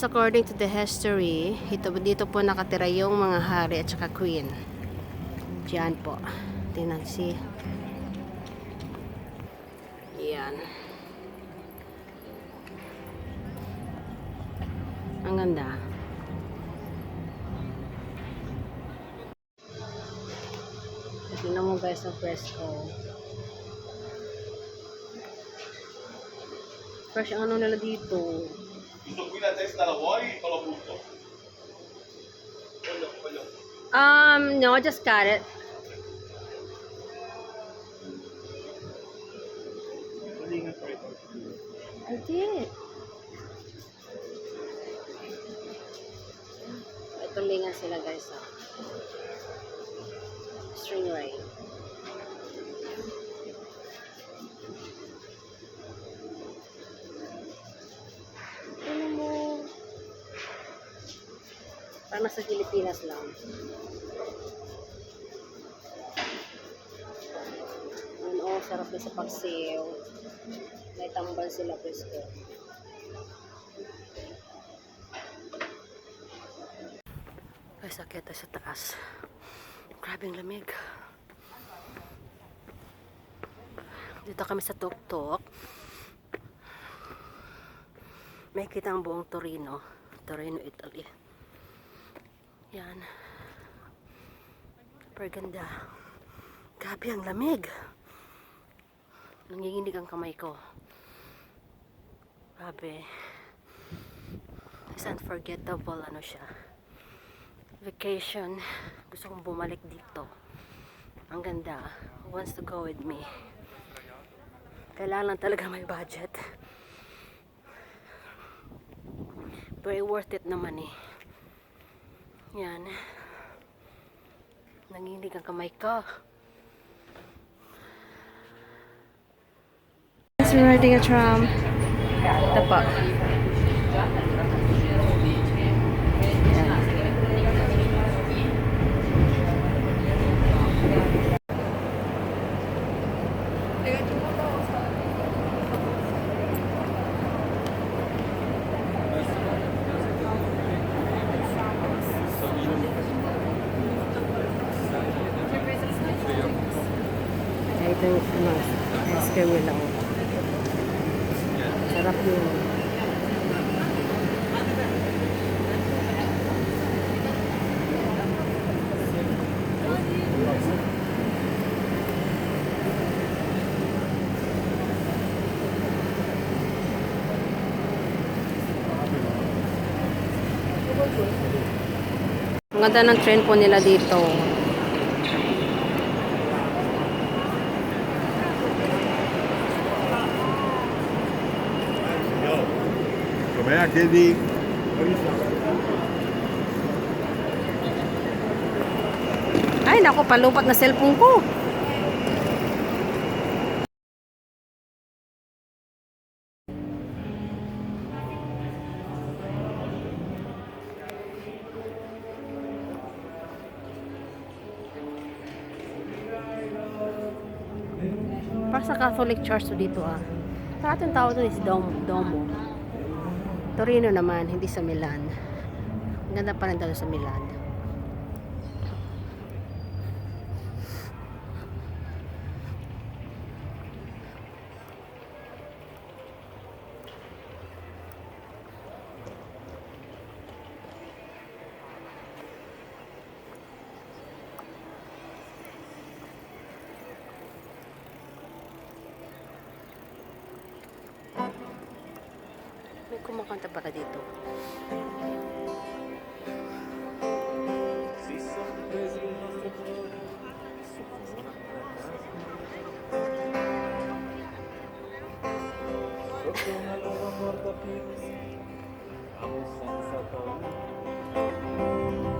According to the history, dito po nakatira yung mga hari at saka queen. Diyan po. Tingnan si. Yan. Ang ganda. Tingnan mo guys ang fresco. Fresh ang ano nila dito. Questo qui la testa la vuoi o lo butto? Voglio. No, just got it. I did. Ito lingan sila guys. String ray. Ano mo? Parang sa Pilipinas lang. Ano, sarap na sa pagsiyo. May tambal sila presko. Guys, akita sa taas. Grabe ang lamig. Dito kami sa tuktok. May kita ang buong Torino. Torino, Italy. Yan. Perganda. Grabe ang lamig. Nanginginig ang kamay ko. Grabe. It's unforgettable ano siya. Vacation. Gusto kong bumalik dito. Ang ganda. Who wants to go with me? Kailangan talaga may budget. Very worth it naman eh. Yan. Nanginginig ang kamay ko. We're riding a tram. Ito po. Ito yung ice cream nila. Sarap yun. Ang ganda ng train po nila dito. Com'è che di... Ay, naku, palupat na cellphone ko. Para sa Catholic Church dito Sa ating tawag is Domo. Torino naman, hindi sa Milan. Ganda pa rin daw sa Milan. May kumakanta para dito.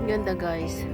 Ganda guys.